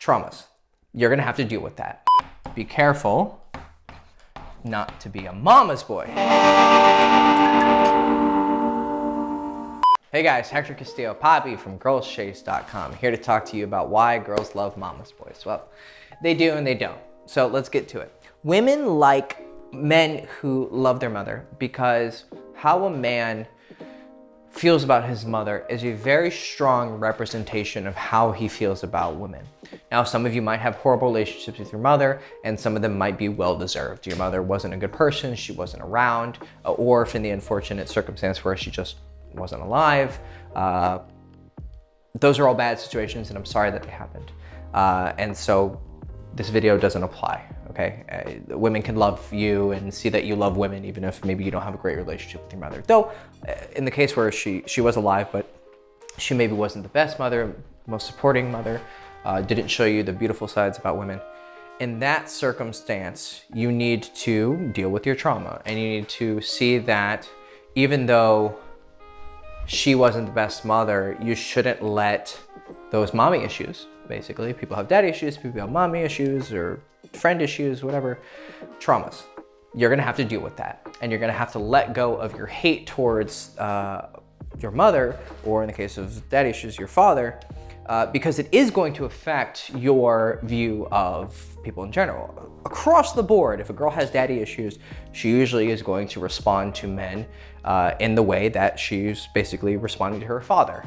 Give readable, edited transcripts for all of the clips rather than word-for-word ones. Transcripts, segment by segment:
traumas. You're gonna have to deal with that. Be careful not to be a mama's boy. Hey guys, Hector Castillo Poppy from girlschase.com, here to talk to you about why girls love mama's boys. Well, they do and they don't. So let's get to it. Women like men who love their mother because how a man feels about his mother is a very strong representation of how he feels about women. Now, some of you might have horrible relationships with your mother, and some of them might be well-deserved. Your mother wasn't a good person, she wasn't around, or if in the unfortunate circumstance where she just wasn't alive. Those are all bad situations, and I'm sorry that they happened. And so this video doesn't apply, okay? Women can love you and see that you love women even if maybe you don't have a great relationship with your mother. Though, in the case where she was alive, but she maybe wasn't the best mother, most supporting mother, didn't show you the beautiful sides about women. In that circumstance, you need to deal with your trauma, and you need to see that even though she wasn't the best mother, you shouldn't let those mommy issues, basically, people have daddy issues, people have mommy issues or friend issues, whatever, traumas. You're gonna have to deal with that. And you're gonna have to let go of your hate towards your mother, or in the case of daddy issues, your father, because it is going to affect your view of people in general. Across the board, if a girl has daddy issues, she usually is going to respond to men in the way that she's basically responding to her father.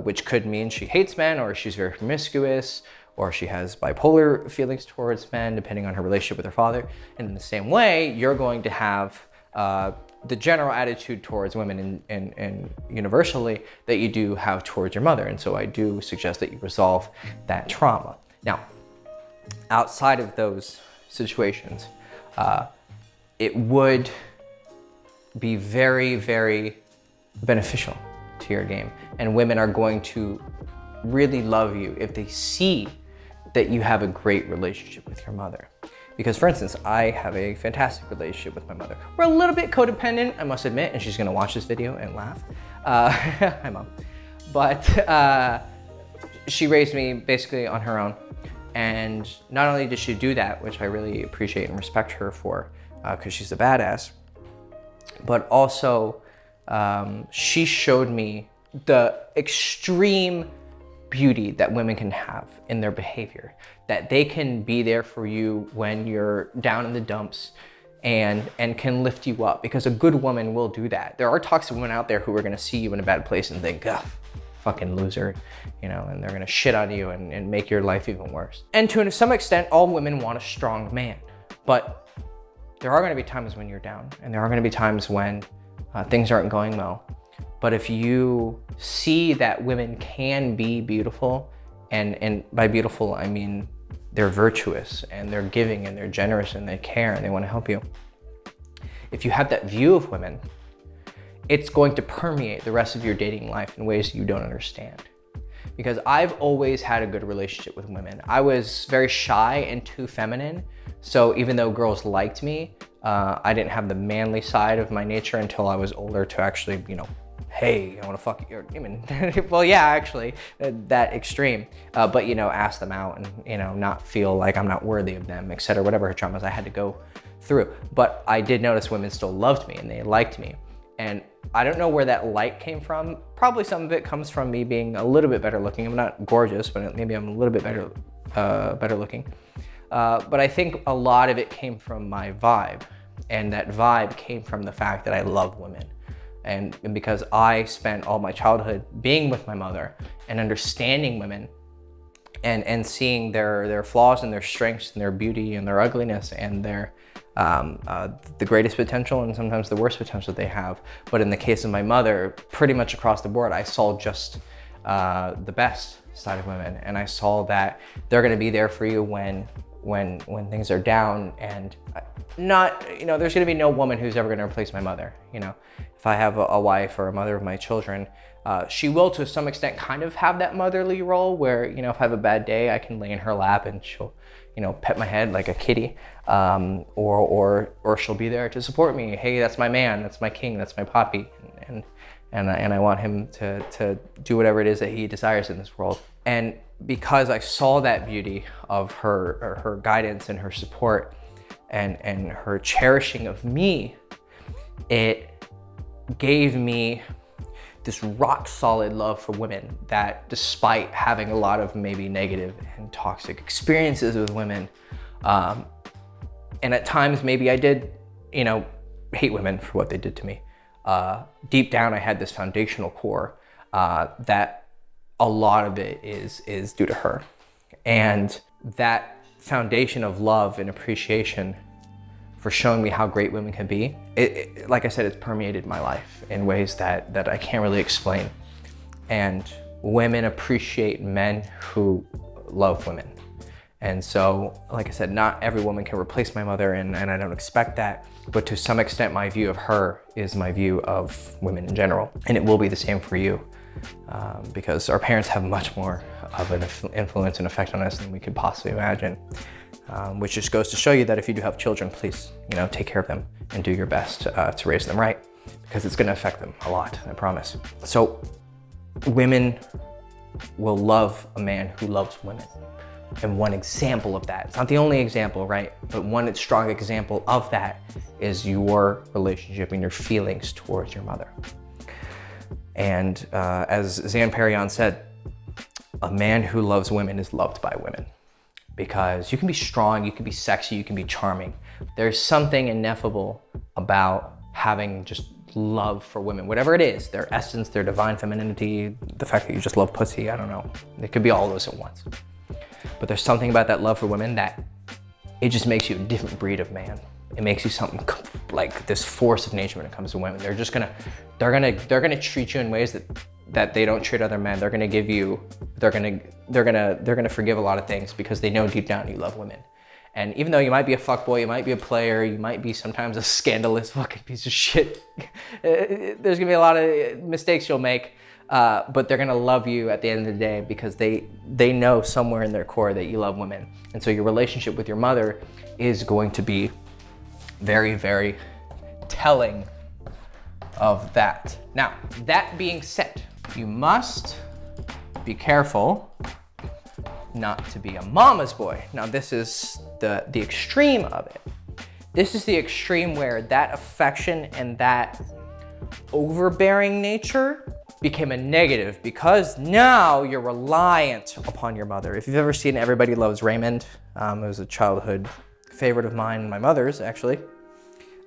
Which could mean she hates men, or she's very promiscuous, or she has bipolar feelings towards men, depending on her relationship with her father. And in the same way, you're going to have the general attitude towards women and universally that you do have towards your mother. And so I do suggest that you resolve that trauma. Now, outside of those situations, it would be very, very beneficial to your game. And women are going to really love you if they see that you have a great relationship with your mother. Because for instance, I have a fantastic relationship with my mother. We're a little bit codependent, I must admit, and she's gonna watch this video and laugh. Hi Mom. But she raised me basically on her own. And not only did she do that, which I really appreciate and respect her for, because she's a badass, but also she showed me the extreme beauty that women can have in their behavior, that they can be there for you when you're down in the dumps and can lift you up, because a good woman will do that. There are toxic women out there who are gonna see you in a bad place and think, ugh, fucking loser, you know, and they're gonna shit on you and make your life even worse. And to some extent, all women want a strong man, but there are gonna be times when you're down, and there are gonna be times when things aren't going well. But if you see that women can be beautiful, and by beautiful, I mean they're virtuous and they're giving and they're generous and they care and they want to help you. If you have that view of women, it's going to permeate the rest of your dating life in ways you don't understand. Because I've always had a good relationship with women. I was very shy and too feminine. So even though girls liked me, I didn't have the manly side of my nature until I was older to actually, you know, hey, I want to fuck you. I mean, well, yeah, actually, that extreme. But, you know, ask them out and, you know, not feel like I'm not worthy of them, etc. Whatever traumas I had to go through. But I did notice women still loved me and they liked me. And I don't know where that light came from. Probably some of it comes from me being a little bit better looking. I'm not gorgeous, but maybe I'm a little bit better looking. But I think a lot of it came from my vibe. And that vibe came from the fact that I love women. And because I spent all my childhood being with my mother and understanding women and seeing their flaws and their strengths and their beauty and their ugliness and their the greatest potential and sometimes the worst potential they have. But in the case of my mother, pretty much across the board, I saw just the best side of women. And I saw that they're gonna be there for you when things are down, and not, you know, there's gonna be no woman who's ever gonna replace my mother. You know, if I have a wife or a mother of my children, she will to some extent kind of have that motherly role where, you know, if I have a bad day, I can lay in her lap and she'll, you know, pet my head like a kitty, or she'll be there to support me. Hey, that's my man, that's my king, that's my poppy, and I want him to do whatever it is that he desires in this world. And because I saw that beauty of her guidance and her support and her cherishing of me, it gave me this rock solid love for women that, despite having a lot of maybe negative and toxic experiences with women, and at times maybe I did, hate women for what they did to me. Deep down, I had this foundational core that a lot of it is due to her. And that foundation of love and appreciation for showing me how great women can be, like I said, it's permeated my life in ways that I can't really explain. And women appreciate men who love women. And so, like I said, not every woman can replace my mother, and I don't expect that. But to some extent, my view of her is my view of women in general. And it will be the same for you, because our parents have much more of an influence and effect on us than we could possibly imagine. Which just goes to show you that if you do have children, please, take care of them and do your best to raise them right, because it's gonna affect them a lot, I promise. So women will love a man who loves women. And one example of that, it's not the only example, right? But one strong example of that is your relationship and your feelings towards your mother. And as Zan Perrion said, a man who loves women is loved by women. Because you can be strong, you can be sexy, you can be charming. There's something ineffable about having just love for women, whatever it is, their essence, their divine femininity, the fact that you just love pussy, I don't know. It could be all those at once. But there's something about that love for women that it just makes you a different breed of man. It makes you something like this force of nature when it comes to women. They're just they're gonna treat you in ways that they don't treat other men. They're gonna forgive a lot of things because they know deep down you love women. And even though you might be a fuckboy, you might be a player, you might be sometimes a scandalous fucking piece of shit, there's gonna be a lot of mistakes you'll make, but they're gonna love you at the end of the day because they know somewhere in their core that you love women. And so your relationship with your mother is going to be very, very telling of that. Now, that being said, you must be careful not to be a mama's boy. Now, this is the extreme of it. This is the extreme where that affection and that overbearing nature became a negative because now you're reliant upon your mother. If you've ever seen Everybody Loves Raymond, it was a childhood favorite of mine and my mother's, actually.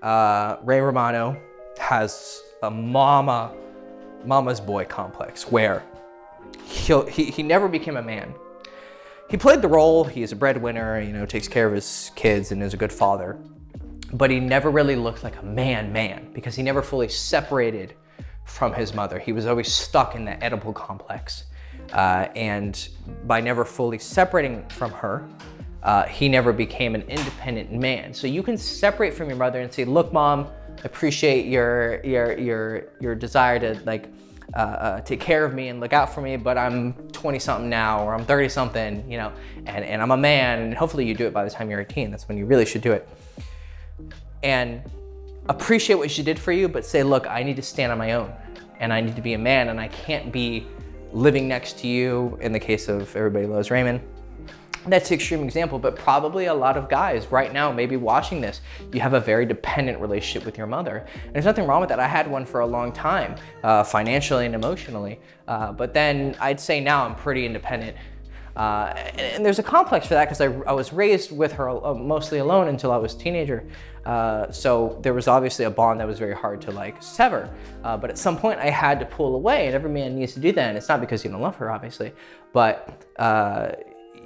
Ray Romano has a mama's boy complex where he never became a man. He played the role, he's a breadwinner, takes care of his kids and is a good father, but he never really looked like a man because he never fully separated from his mother. He was always stuck in that Oedipal complex. And by never fully separating from her, he never became an independent man. So you can separate from your mother and say, look, Mom, I appreciate your desire to take care of me and look out for me, but I'm 20 something now, or I'm 30 something, and I'm a man, and hopefully you do it by the time you're 18. That's when you really should do it. And appreciate what she did for you, but say, look, I need to stand on my own, and I need to be a man, and I can't be living next to you, in the case of Everybody Loves Raymond. That's the extreme example, but probably a lot of guys right now, maybe watching this, you have a very dependent relationship with your mother. And there's nothing wrong with that. I had one for a long time, financially and emotionally. But then I'd say now I'm pretty independent. And there's a complex for that because I was raised with her mostly alone until I was a teenager. So there was obviously a bond that was very hard to sever. But at some point I had to pull away, and every man needs to do that. And it's not because you don't love her, obviously, but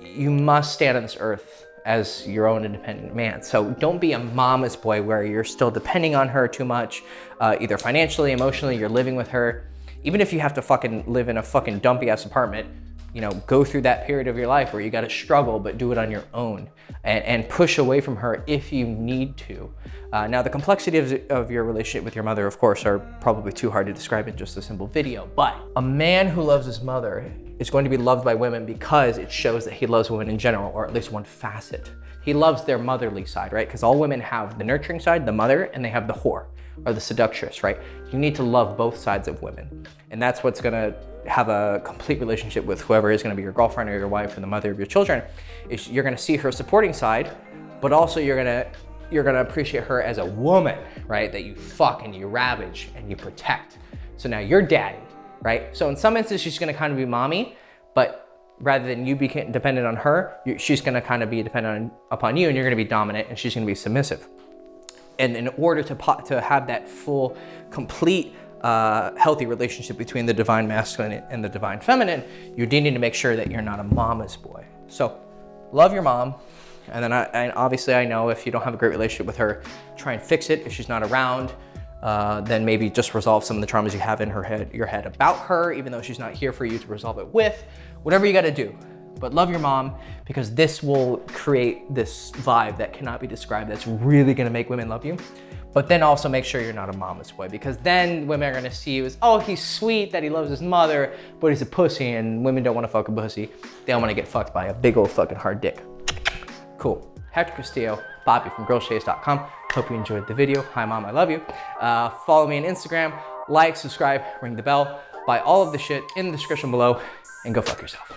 you must stand on this earth as your own independent man. So don't be a mama's boy where you're still depending on her too much, either financially, emotionally, you're living with her. Even if you have to fucking live in a fucking dumpy ass apartment, go through that period of your life where you gotta struggle, but do it on your own and push away from her if you need to. Now, the complexity of your relationship with your mother, of course, are probably too hard to describe in just a simple video, but a man who loves his mother is going to be loved by women because it shows that he loves women in general, or at least one facet. He loves their motherly side, right? Because all women have the nurturing side, the mother, and they have the whore, or the seductress, right? You need to love both sides of women. And that's what's gonna have a complete relationship with whoever is gonna be your girlfriend or your wife or the mother of your children, is you're gonna see her supporting side, but also you're gonna appreciate her as a woman, right? That you fuck and you ravage and you protect. So now you're daddy, right? So in some instances, she's gonna kind of be mommy, but rather than you be dependent on her, she's gonna kind of be dependent upon you, and you're gonna be dominant and she's gonna be submissive. And in order to have that full, complete, healthy relationship between the divine masculine and the divine feminine, you're needing to make sure that you're not a mama's boy. So love your mom. And then obviously I know if you don't have a great relationship with her, try and fix it. If she's not around, then maybe just resolve some of the traumas you have in your head about her, even though she's not here for you to resolve it with. Whatever you gotta do. But love your mom, because this will create this vibe that cannot be described that's really gonna make women love you. But then also make sure you're not a mama's boy, because then women are gonna see you as, oh, he's sweet that he loves his mother, but he's a pussy, and women don't wanna fuck a pussy. They don't wanna get fucked by a big old fucking hard dick. Cool. Hector Castillo, Bobby from girlshades.com. Hope you enjoyed the video. Hi mom, I love you. Follow me on Instagram, like, subscribe, ring the bell, buy all of the shit in the description below, and go fuck yourself.